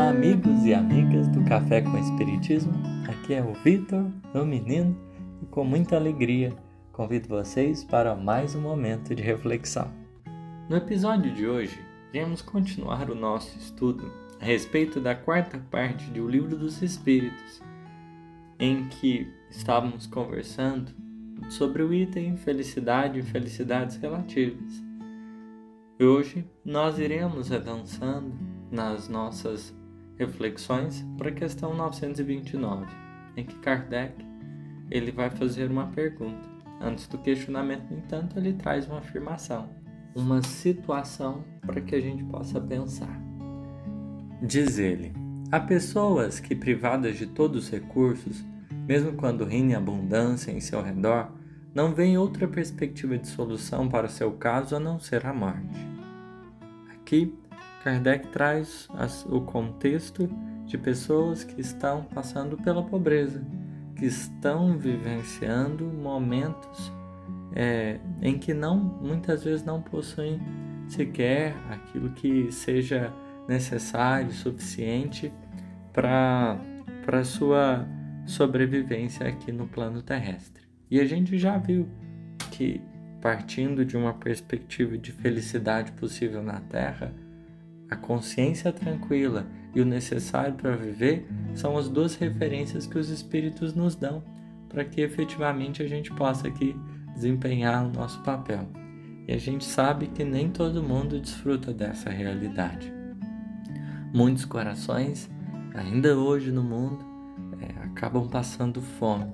Olá, amigos e amigas do Café com Espiritismo. Aqui é o Vitor, o menino, e com muita alegria convido vocês para mais um momento de reflexão. No episódio de hoje, iremos continuar o nosso estudo a respeito da quarta parte de O Livro dos Espíritos, em que estávamos conversando sobre o item felicidade e felicidades relativas. E hoje nós iremos avançando nas nossas reflexões para a questão 929, em que Kardec ele vai fazer uma pergunta. Antes do questionamento, no entanto, ele traz uma afirmação, uma situação para que a gente possa pensar. Diz ele: há pessoas que, privadas de todos os recursos, mesmo quando reina abundância em seu redor, não veem outra perspectiva de solução para o seu caso a não ser a morte. Aqui, Kardec traz o contexto de pessoas que estão passando pela pobreza, que estão vivenciando momentos em que muitas vezes não possuem sequer aquilo que seja necessário, suficiente para a sua sobrevivência aqui no plano terrestre. E a gente já viu que, partindo de uma perspectiva de felicidade possível na Terra, a consciência tranquila e o necessário para viver são as duas referências que os Espíritos nos dão para que efetivamente a gente possa aqui desempenhar o nosso papel. E a gente sabe que nem todo mundo desfruta dessa realidade. Muitos corações, ainda hoje no mundo, acabam passando fome.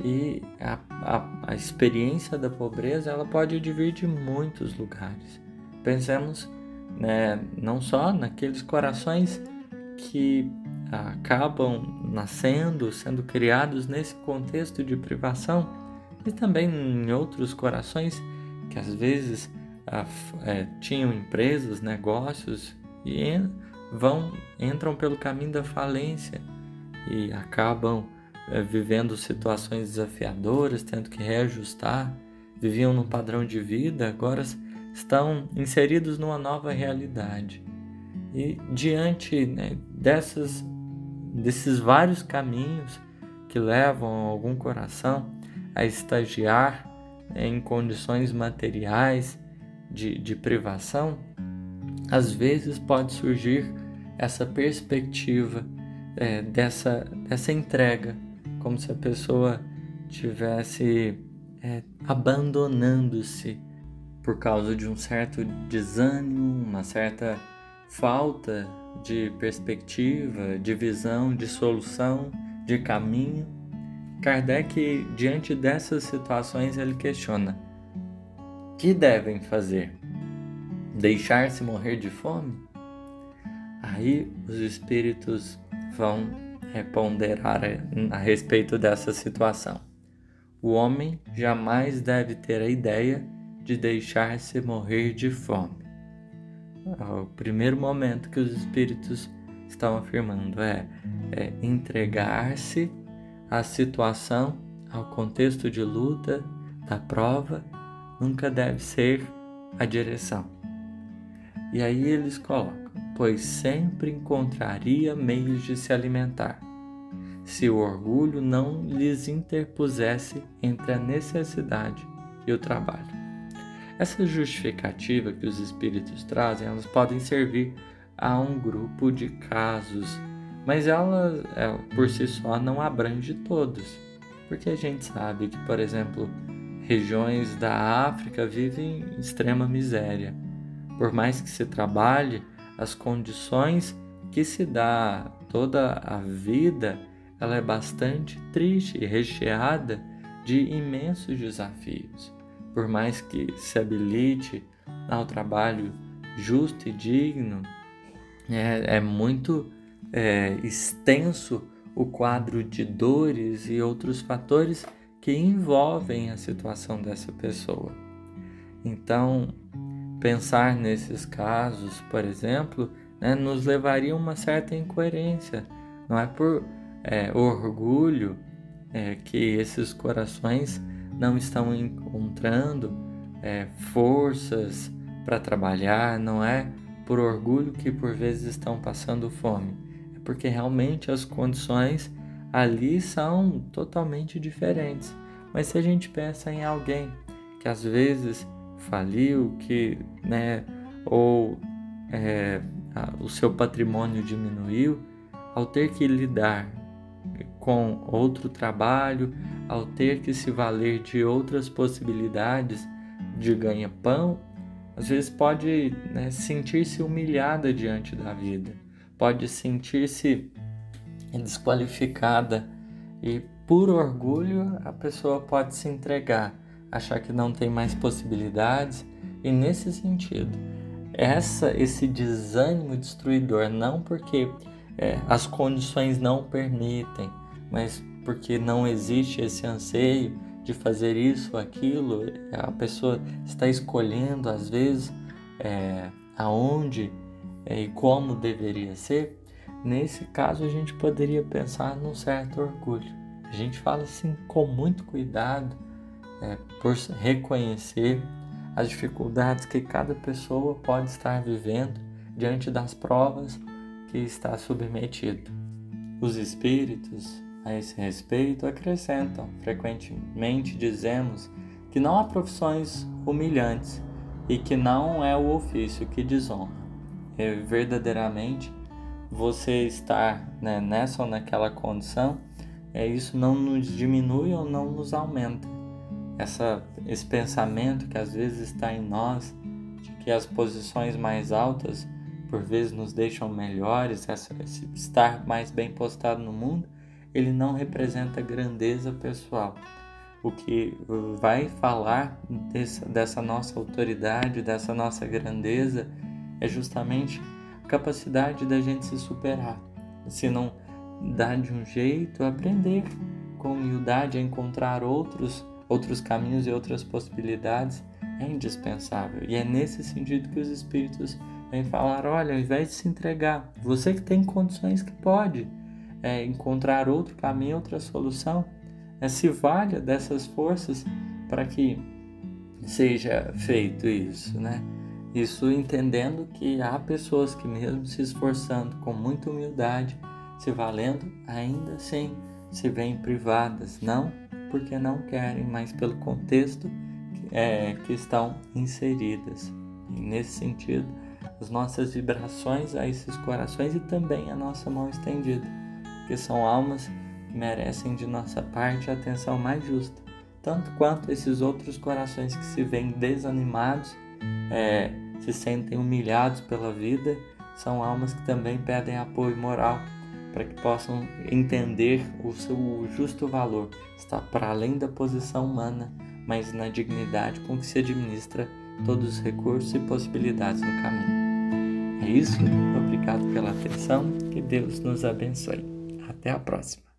E a experiência da pobreza ela pode advir de muitos lugares. Pensemos não só naqueles corações que acabam nascendo, sendo criados nesse contexto de privação, mas também em outros corações que às vezes tinham empresas, negócios e entram pelo caminho da falência e acabam vivendo situações desafiadoras, tendo que reajustar, viviam num padrão de vida, agora estão inseridos numa nova realidade. E diante desses vários caminhos que levam algum coração a estagiar em condições materiais de privação, às vezes pode surgir essa perspectiva dessa entrega, como se a pessoa tivesse abandonando-se por causa de um certo desânimo, uma certa falta de perspectiva, de visão, de solução, de caminho. Kardec, diante dessas situações, ele questiona: o que devem fazer? Deixar-se morrer de fome? Aí os espíritos vão ponderar a respeito dessa situação. O homem jamais deve ter a ideia de deixar-se morrer de fome. O primeiro momento que os espíritos estão afirmando é entregar-se à situação, ao contexto de luta, da prova, nunca deve ser a direção. E aí eles colocam: pois sempre encontraria meios de se alimentar, se o orgulho não lhes interpusesse entre a necessidade e o trabalho. Essa justificativa que os espíritos trazem, elas podem servir a um grupo de casos, mas ela por si só não abrange todos, porque a gente sabe que, por exemplo, regiões da África vivem em extrema miséria. Por mais que se trabalhe, as condições que se dá toda a vida, ela é bastante triste e recheada de imensos desafios. Por mais que se habilite ao trabalho justo e digno, é muito extenso o quadro de dores e outros fatores que envolvem a situação dessa pessoa. Então, pensar nesses casos, por exemplo, nos levaria a uma certa incoerência. Não é por orgulho que esses corações não estão encontrando forças para trabalhar, não é por orgulho que por vezes estão passando fome. É porque realmente as condições ali são totalmente diferentes. Mas se a gente pensa em alguém que às vezes faliu, ou o seu patrimônio diminuiu, ao ter que lidar com outro trabalho, ao ter que se valer de outras possibilidades de ganha-pão, às vezes pode sentir-se humilhada diante da vida, pode sentir-se desqualificada e por orgulho a pessoa pode se entregar, achar que não tem mais possibilidades. E nesse sentido, esse desânimo destruidor, não porque as condições não permitem, mas porque não existe esse anseio de fazer isso ou aquilo, a pessoa está escolhendo às vezes aonde e como deveria ser. Nesse caso a gente poderia pensar num certo orgulho. A gente fala assim com muito cuidado, por reconhecer as dificuldades que cada pessoa pode estar vivendo diante das provas que está submetido. Os espíritos, a esse respeito, acrescentam: frequentemente dizemos que não há profissões humilhantes e que não é o ofício que desonra. Verdadeiramente, você estar nessa ou naquela condição, isso não nos diminui ou não nos aumenta. Esse pensamento que às vezes está em nós, de que as posições mais altas por vezes nos deixam melhores, esse estar mais bem postado no mundo, ele não representa grandeza pessoal. O que vai falar dessa nossa autoridade, dessa nossa grandeza, é justamente a capacidade da gente se superar. Se não dá de um jeito, aprender com humildade a encontrar outros caminhos e outras possibilidades é indispensável. E é nesse sentido que os espíritos vêm falar: olha, ao invés de se entregar, você que tem condições, que pode encontrar outro caminho, outra solução, se valha dessas forças para que seja feito isso, Isso entendendo que há pessoas que, mesmo se esforçando com muita humildade, se valendo, ainda assim se veem privadas, não porque não querem, mas pelo contexto que estão inseridas. E nesse sentido, as nossas vibrações a esses corações e também a nossa mão estendida, que são almas que merecem de nossa parte a atenção mais justa, tanto quanto esses outros corações que se veem desanimados, se sentem humilhados pela vida, são almas que também pedem apoio moral para que possam entender o seu justo valor. Está para além da posição humana, mas na dignidade com que se administra todos os recursos e possibilidades no caminho. É isso, obrigado pela atenção, que Deus nos abençoe. Até a próxima.